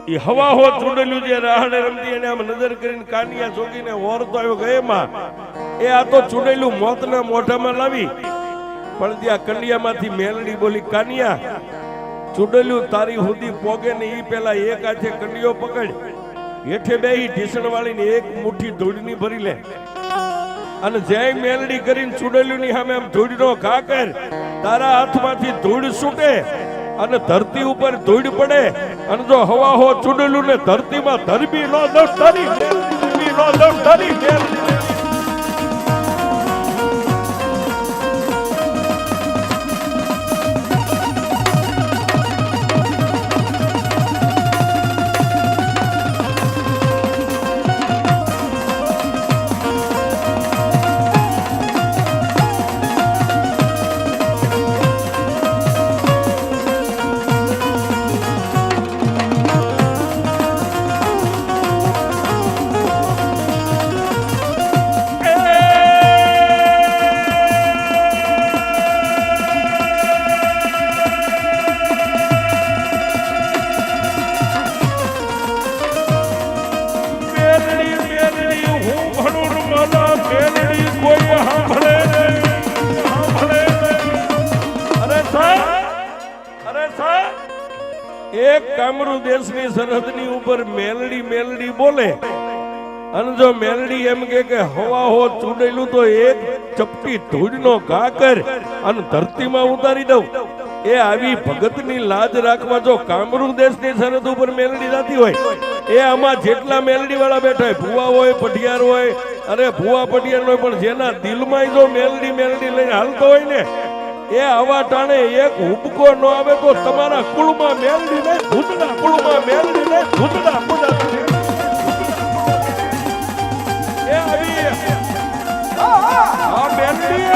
એ હવા હો ચૂડેલું જે રાહડે રમતી એને આમ નજર કરીને કાનિયા જોગીને ઓરતો આવ્યો ગયેમાં એ આ તો ચૂડેલું મોતના મોઢામાં લાવી પણ ત્યાં કંડિયામાંથી મેલડી બોલી કાનિયા ચૂડેલું તારી સુધી પોગે ને ઈ પેલા એક હાથે કંડિયો પકડ હેઠે બેહી ઢીસણ વાળીને એક મુઠ્ઠી ધૂળની ભરી લે અને જય મેલડી કરીને ચૂડેલું ની સામે આમ ધૂળનો ઘા કર તારા હાથમાંથી ધૂળ છૂટે અને ધરતી ઉપર ધૂળ પડે અને જો હવા હો ચૂડેલું ને ધરતીમાં ધરબી નો દોસ્તરી ધરબી નો દોસ્તરી એક કામરૂ દેશની સરહદની ઉપર મેલડી મેલડી બોલે અને જો મેલડી એમ કે હવા હો ચૂડેલું તો એક ચપટી ધૂળનો ઘા કર અને ધરતીમાં ઉતારી દઉં એ આવી ભગતની લાજ રાખવા જો કામરૂ દેશની સરહદ ઉપર મેલડી જાતી હોય એ આમાં જેટલા મેલડી વાળા બેઠા હોય ભુવા હોય પઢિયાર હોય અરે ભુવા પઢિયાર હોય પણ જેના દિલમાં જો મેલડી મેલડી લઈને હાલતો હોય ને એ આવા ટાણે એક હુબકો ન આવે તો તમારા કુળમાં મેલડી ને ભૂતડા કુળમાં મેલડી ને ભૂતડા પૂજા એ આવી આ મેલડી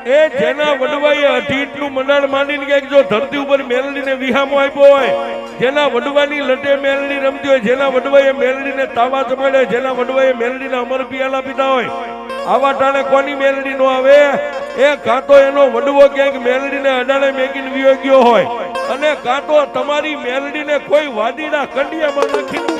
એ જેના વડવાએ અઢીટનું મંડાણ માંડીને કે જો ધરતી ઉપર મેલડીને વિહામો આપ્યો હોય જેના વડવાની લટે મેલડી રમતી હોય જેના વડવાએ મેલડીને તાવા ચમાડે જેના વડવાએ મેલડીને અમર પિયાલા પીધા હોય આવા ટાણે કોની મેલડી નો આવે એ કાં તો એનો વડવો ક્યાંક મેલડીને અડાણે મેકીને વિયો ગયો હોય અને કાં તો તમારી મેલડીને કોઈ વાદીડા કંડિયામાં નાખી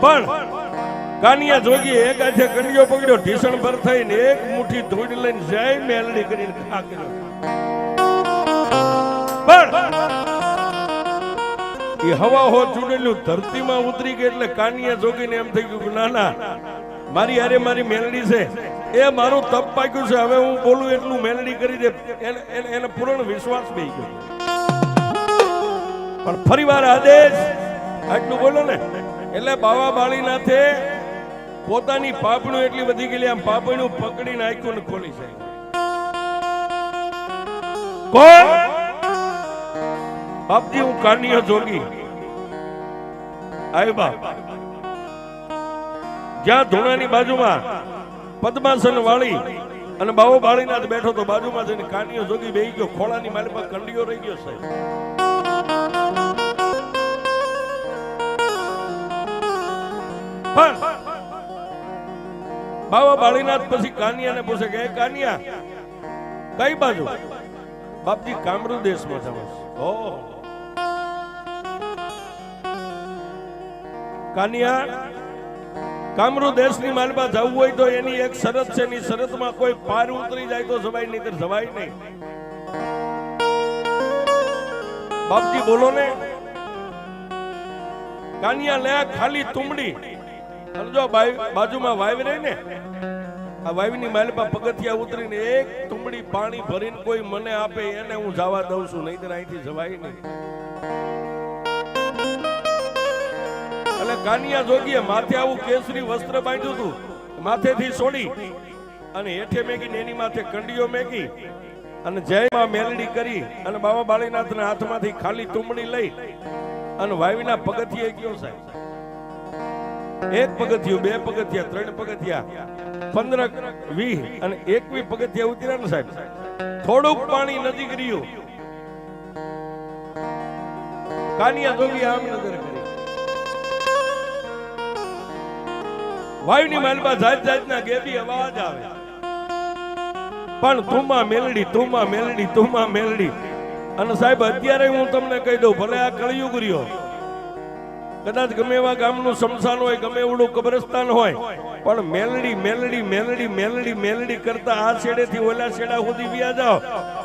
પણ કાનિયા જોગી એક હાથે કંડિયો પકડ્યો ઢીસણ ભર થઈને એક મુઠ્ઠી ધૂળ લઈને જય મેલડી કરીને ખા કર્યો પણ એ હવા હો ચૂડેલું ધરતીમાં ઉતરી ગઈ એટલે કાનિયા જોગીને એમ થઈ ગયું ના ના મારી હારે મારી મેલડી છે એ મારું તપ પાક્યું છે હવે હું બોલું એટલું મેલડી કરી દે એને પૂર્ણ વિશ્વાસ બેહી ગયો પણ ફરીવાર આદેશ આટલું બોલો ને એટલે બાવા બાળીનાથે પોતાની પાપણું એટલી વધી ગયેલી આમ પાપણું પકડી નાખ્યું ને ખોલી છે કોણ બાપજી હું કાનિયા જોગી આય બાપ જ્યાં ધોણાની બાજુમાં પદ્માસન વાળી અને બાવો બાળીનાથ બેઠો તો બાજુમાં જઈને કાનિયો જોગી બેહી ગયો. ખોળાની મારી પાસે કંડિયો રહી ગયો સાહેબ. પણ બાવા બાળીનાથ પછી કાનિયાને પૂછે કે કાનિયા કઈ બાજુ? બાપજી કામરૂ દેશમાં જાઉં છું. ઓહ કાનિયા, કામરૂ દેશની માલમાં જવું હોય તો એની એક શરત છે. એની શરતમાં કોઈ પાર ઉતરી જાય તો જવાય, નહીં તો જવાય નહીં. બાપજી બોલો ને. કાનિયા લે ખાલી તુમડી અને જો બાજુમાં વાવ રહી ને, આ વાવની માલમાં પગથિયા ઉતરીને એક તુમડી પાણી ભરીને કોઈ મને આપે એને હું જવા દઉં છું, નહીં તો અહીંથી જવાય નહીં. એટલે કાનિયા જોગીએ માથે આવું કેસરી વસ્ત્ર બાંધ્યું હતું, માથેથી છોડી અને હેઠે મેગીને એની માથે કંડિયો મેગી અને જયમાં મેલડી કરી અને બાબા બાળીનાથના હાથમાંથી ખાલી તુમડી લઈ અને વાવીના પગથિયે ગયો સાહેબ. એક પગથિયું, બે પગથિયા, ત્રણ પગથિયા, 15, 20 અને 21 પગથિયા ઉતર્યા ને સાહેબ. થોડુંક પાણી નજીક રહ્યું. કાનિયા જોગી આમ નજર કરી. વાયુની માલમાં જાત જાતના ગેબી અવાજ આવે, પણ તુમાં મેલડી, તુમાં મેલડી, તુમાં મેલડી. અને સાહેબ અત્યારે હું તમને કહી દઉં, ભલે આ કળિયુગ રહ્યો, કદાચ ગમે એવા ગામનું શમશાન હોય, ગમે એવડું કબ્રસ્તાન હોય, પણ મેલડી મેલડી મેલડી મેલડી મેલડી કરતા આ છેડેથી ઓલા છેડા સુધી વ્યા જાઓ,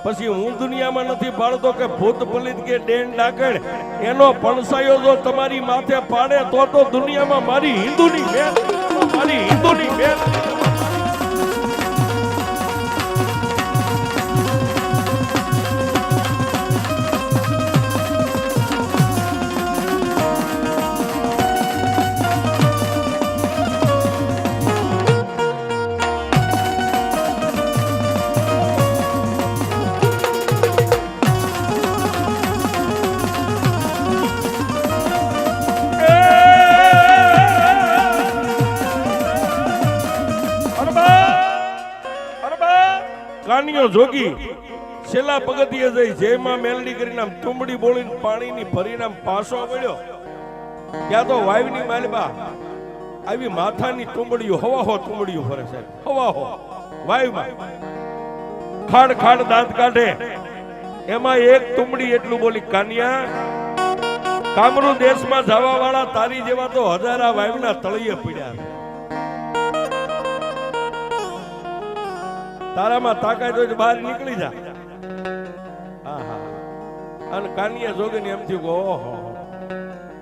પછી હું દુનિયામાં નથી પાડતો કે ભૂત પલિત કે ડેન ડાકણ, એનો પણસાયો જો તમારી માથે પાડે તો દુનિયામાં મારી હિન્દુની મેલ, મારી હિન્દુની મેલ. કાનિયો જોગી છેલ્લા પગથિયે જઈ જેમાં મેલડી કરીને આમ તુંબડી બોલીને પાણીની ભરીને આમ પાછો વળ્યો. ત્યાં તો વાવની માલબા આવી માથાની તુંબડીઓ હવાહો તુંબડીઓ ફરે છે, હવાહો વાવમાં ખાડ ખાડ દાંત કાઢે. એમાં એક તુંબડી એટલું બોલી, કાનિયા, કામરૂ દેશમાં જવા વાળા તારી જેવા તો હજારા વાવના તળિયે પડ્યા છે. તારામાં તાકાત હોય તો બહાર નીકળી જા. અને કાનિયા જોગીને એમ થયું કે ઓહો,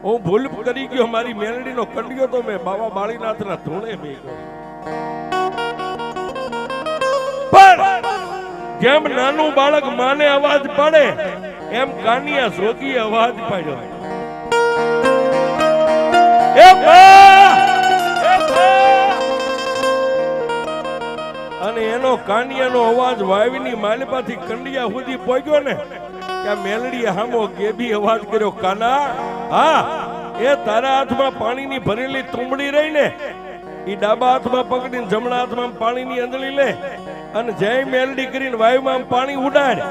હું ભૂલ કરી ગયો, મારી મેલડીનો કંડિયો તો મેં બાબા બાળીનાથના ધૂણે ભી ગયો. પણ જેમ નાનું બાળક માને અવાજ પાડે એમ કાનિયા જોગીએ અવાજ પાડ્યો. અને એનો કાનિયાનો અવાજ વાવીની માલપાથી કંડિયા સુધી પહોંચ્યો ને, ત્યાં મેલડીએ હામો ગેબી અવાજ કર્યો, કાના, હા, એ તારા હાથમાં પાણીની ભરેલી તુંબડી રહી ને, એ ડાબા હાથમાં પકડીને જમણા હાથમાં પાણીની અંદળી લે અને જય મેલડી કરીને વાયુમાં પાણી ઉડાડ.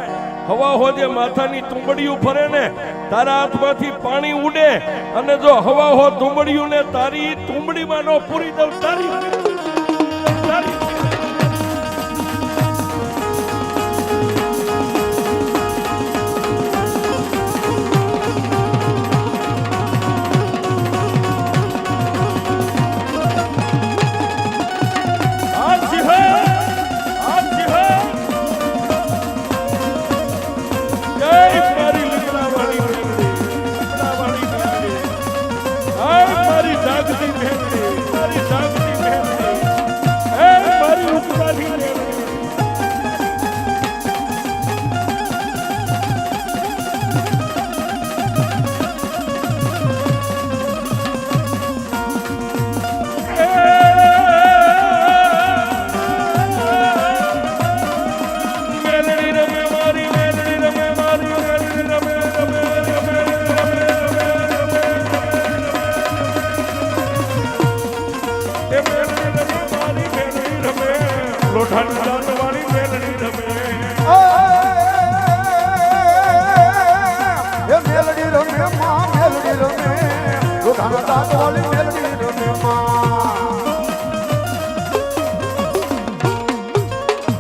હવા હોજે માથાની તુંબડીયું ફરે ને, તારા હાથમાંથી પાણી ઉડે અને જો હવા હો તુંબડીયું ને તારી તુંબડીમાં નો પૂરી દઉં, તારી જાગતી દાંત વાળી